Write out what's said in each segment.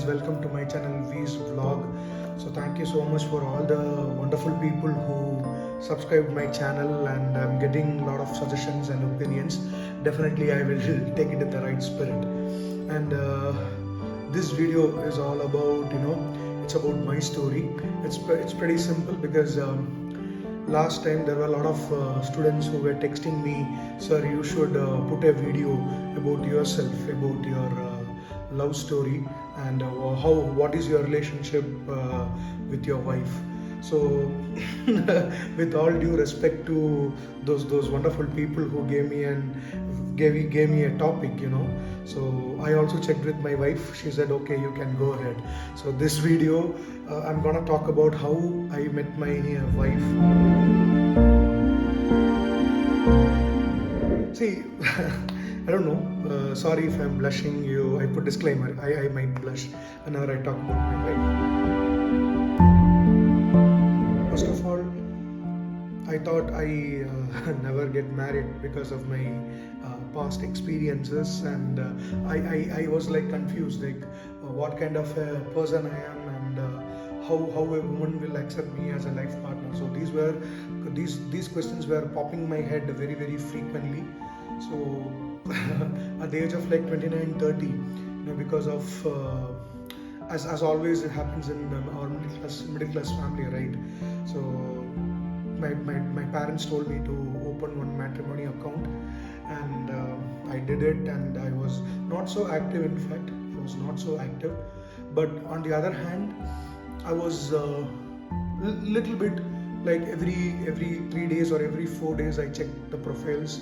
welcome to my channel V's Vlog. So thank you so much for all the wonderful people who subscribed my channel, and I'm getting a lot of suggestions and opinions. Definitely I will take it in the right spirit. And this video is all about, it's about my story. It's pretty simple because last time there were a lot of students who were texting me, sir, you should put a video about yourself, about your love story, and what is your relationship with your wife. So with all due respect to those wonderful people who gave me a topic, so I also checked with my wife. She said, okay, you can go ahead. So this video, I'm gonna talk about how I met my wife. See, I don't know. Sorry if I'm blushing. I put disclaimer. I might blush whenever I talk about my wife. First of all, I thought I never get married because of my past experiences, and I was like confused, like what kind of a person I am, and how a woman will accept me as a life partner. So these questions were popping in my head very, very frequently. So at the age of like 29, 30, because of as always it happens in our middle class family, right? So my parents told me to open one matrimony account, and I did it, and I was not so active. In fact, I was not so active. But on the other hand, I was little bit like every 3 days or every 4 days I check the profiles,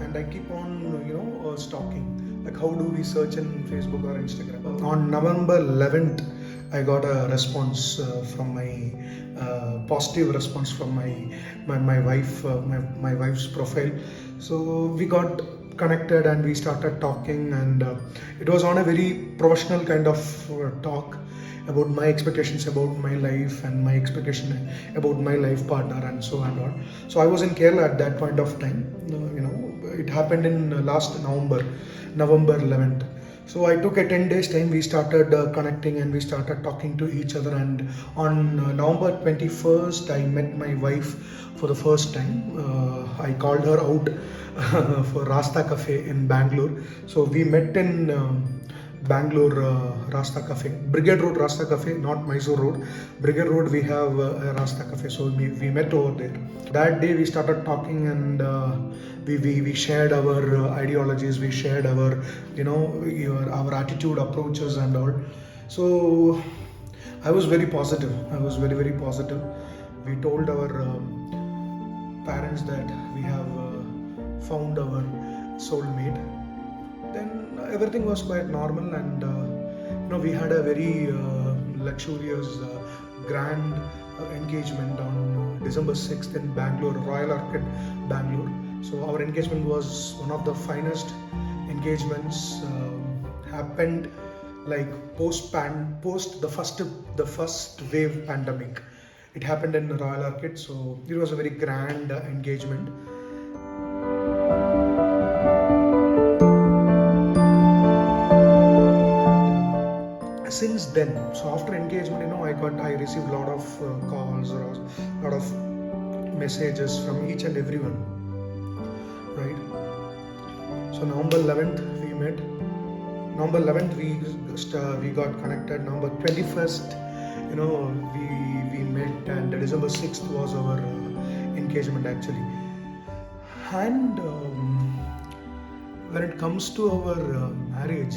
and I keep on stalking, like how do we search in Facebook or Instagram. On November 11th, I got a response from my positive response from my wife, my wife's profile. So we got connected and we started talking, and it was on a very professional kind of talk about my expectations about my life and my expectation about my life partner and so and on. So I was in Kerala at that point of time. It happened in last November 11th. So I took a 10 days time. We started connecting and we started talking to each other. And on November 21st, I met my wife for the first time. I called her out for Rasta Cafe in Bangalore. So we met in Bangalore Rasta Cafe, Brigade Road Rasta Cafe, not Mysore Road. Brigade Road we have a Rasta Cafe, so we met over there. That day we started talking, and we shared our ideologies, we shared our our attitude, approaches and all. So I was very positive. I was very, very positive. We told our parents that we have found our soulmate. Then everything was quite normal, and we had a very luxurious, grand engagement on December 6th in Bangalore, Royal Orchid, Bangalore. So our engagement was one of the finest engagements happened like post the first wave pandemic. It happened in Royal Orchid, so it was a very grand engagement. Since then, so after engagement, I received a lot of calls or a lot of messages from each and everyone, right? So November 11th we met. November 11th we got connected. November 21st, we met, and December 6th was our engagement actually. And when it comes to our marriage,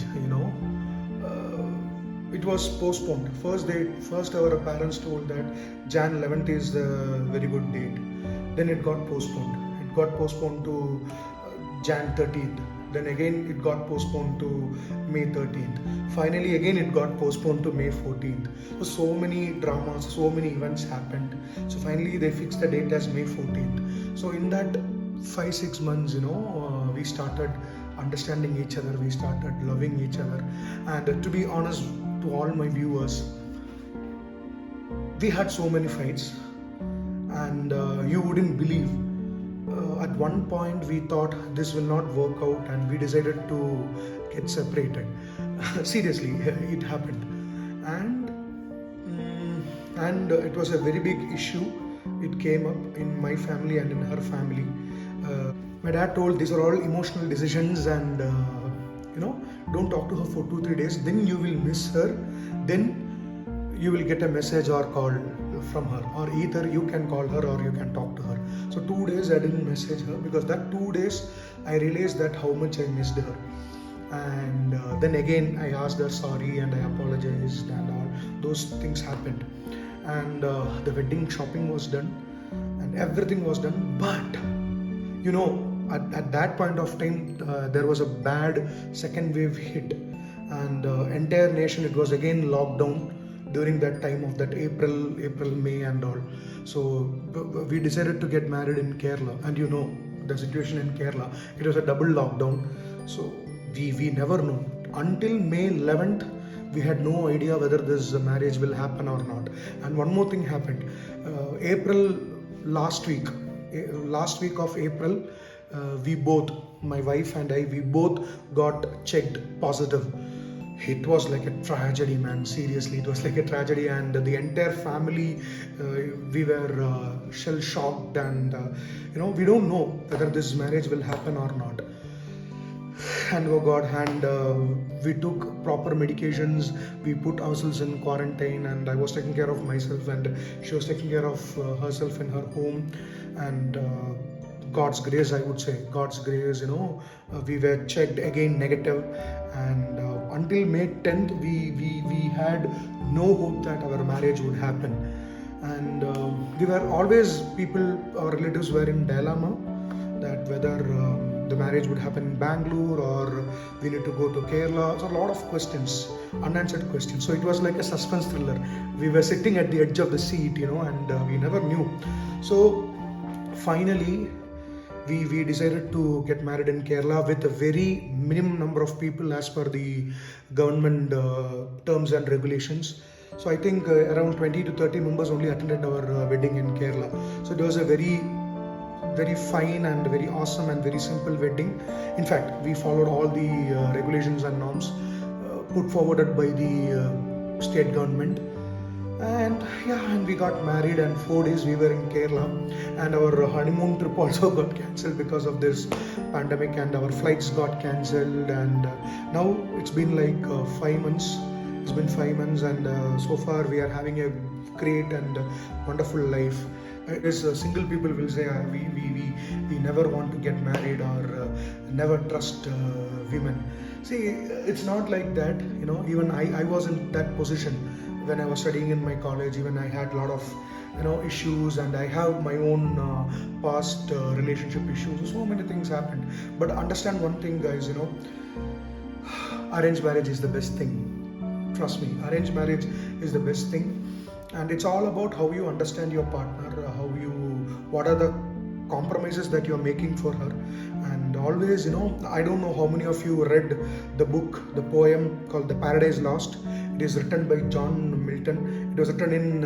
it was postponed. First our parents told that Jan 11th is the very good date. Then it got postponed. It got postponed to Jan 13th. Then again it got postponed to May 13th. Finally again it got postponed to May 14th. So many dramas, so many events happened. So finally they fixed the date as May 14th. So in that 5-6 months, we started understanding each other, we started loving each other. And to be honest to all my viewers, we had so many fights, and you wouldn't believe, at one point we thought this will not work out, and we decided to get separated. Seriously, it happened. and it was a very big issue. It came up in my family and in her family. My dad told these are all emotional decisions, and don't talk to her for 2-3 days. Then you will miss her. Then you will get a message or call from her, or either you can call her or you can talk to her. So 2 days I didn't message her, because that 2 days I realized that how much I missed her. And then again I asked her sorry and I apologized, and all those things happened. And the wedding shopping was done and everything was done. But at that point of time, there was a bad second wave hit, and entire nation, it was again lockdown during that time of that April, May and all. So we decided to get married in Kerala, and the situation in Kerala, it was a double lockdown. So we never know until May 11th. We had no idea whether this marriage will happen or not. And one more thing happened. April last week of April, we both, my wife and I, we both got checked positive. It was like a tragedy, man. Seriously, it was like a tragedy, and the entire family, we were shell shocked, and we don't know whether this marriage will happen or not. And oh God, and we took proper medications, we put ourselves in quarantine, and I was taking care of myself, and she was taking care of herself in her home. And God's grace, I would say, God's grace, we were checked again negative, and until May 10th, we had no hope that our marriage would happen. And we were always, our relatives were in dilemma that whether the marriage would happen in Bangalore or we need to go to Kerala. So a lot of questions, unanswered questions. So it was like a suspense thriller. We were sitting at the edge of the seat, and we never knew. So finally, we decided to get married in Kerala with a very minimum number of people as per the government terms and regulations. So I think around 20 to 30 members only attended our wedding in Kerala. So it was a very fine and very awesome and very simple wedding. In fact, we followed all the regulations and norms put forwarded by the state government. And we got married, and 4 days we were in Kerala, and our honeymoon trip also got cancelled because of this pandemic, and our flights got cancelled. And now it's been like 5 months. It's been 5 months, and so far we are having a great and wonderful life. As single people will say, we never want to get married or never trust women. See, it's not like that. Even I was in that position when I was studying in my college. Even I had a lot of issues, and I have my own past relationship issues. So many things happened. But understand one thing, guys. Arranged marriage is the best thing. Trust me, arranged marriage is the best thing. And it's all about how you understand your partner, what are the compromises that you're making for her. And always, I don't know how many of you read the poem called The Paradise Lost. It is written by John Milton. It was written in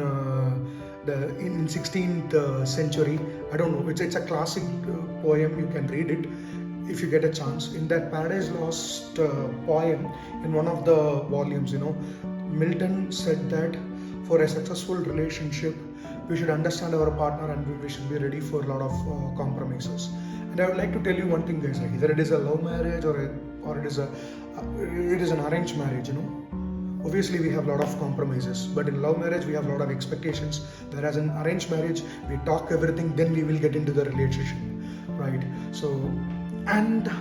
16th century. I don't know, it's a classic poem. You can read it if you get a chance. In that Paradise Lost poem, in one of the volumes, Milton said that for a successful relationship, we should understand our partner, and we should be ready for a lot of compromises. And I would like to tell you one thing, guys. Either it is a love marriage or it is an arranged marriage. Obviously, we have a lot of compromises, but in love marriage, we have a lot of expectations. Whereas in arranged marriage, we talk everything, then we will get into the relationship, right? So, and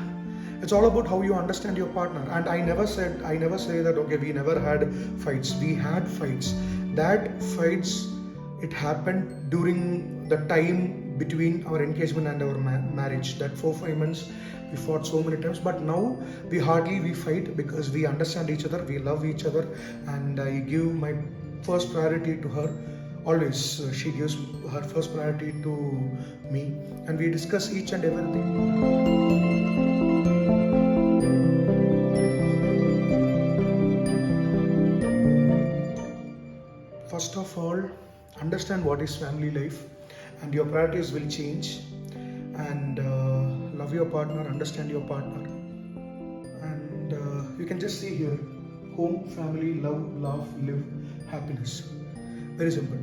it's all about how you understand your partner. And I never say that, okay, we never had fights. We had fights. That fights, it happened during the time between our engagement and our marriage. That 4-5 months, we fought so many times. But now we fight because we understand each other, we love each other, and I give my first priority to her. Always, she gives her first priority to me, and we discuss each and everything. First of all, understand what is family life, and your priorities will change. And love your partner, understand your partner, and you can just see here home, family, love, laugh, live, happiness. Very simple.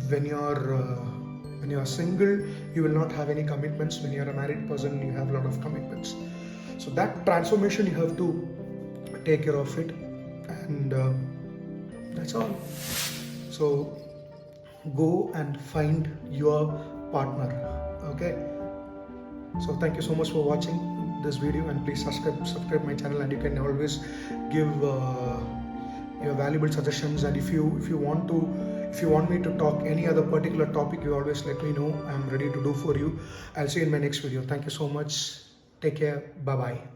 When you're single, you will not have any commitments. When you're a married person, you have a lot of commitments. So that transformation, you have to take care of it, and that's all. So go and find your partner. Okay. So thank you so much for watching this video, and please subscribe my channel, and you can always give your valuable suggestions. And if you want me to talk any other particular topic, you always let me know. I'm ready to do for you. I'll see you in my next video. Thank you so much. Take care. Bye bye.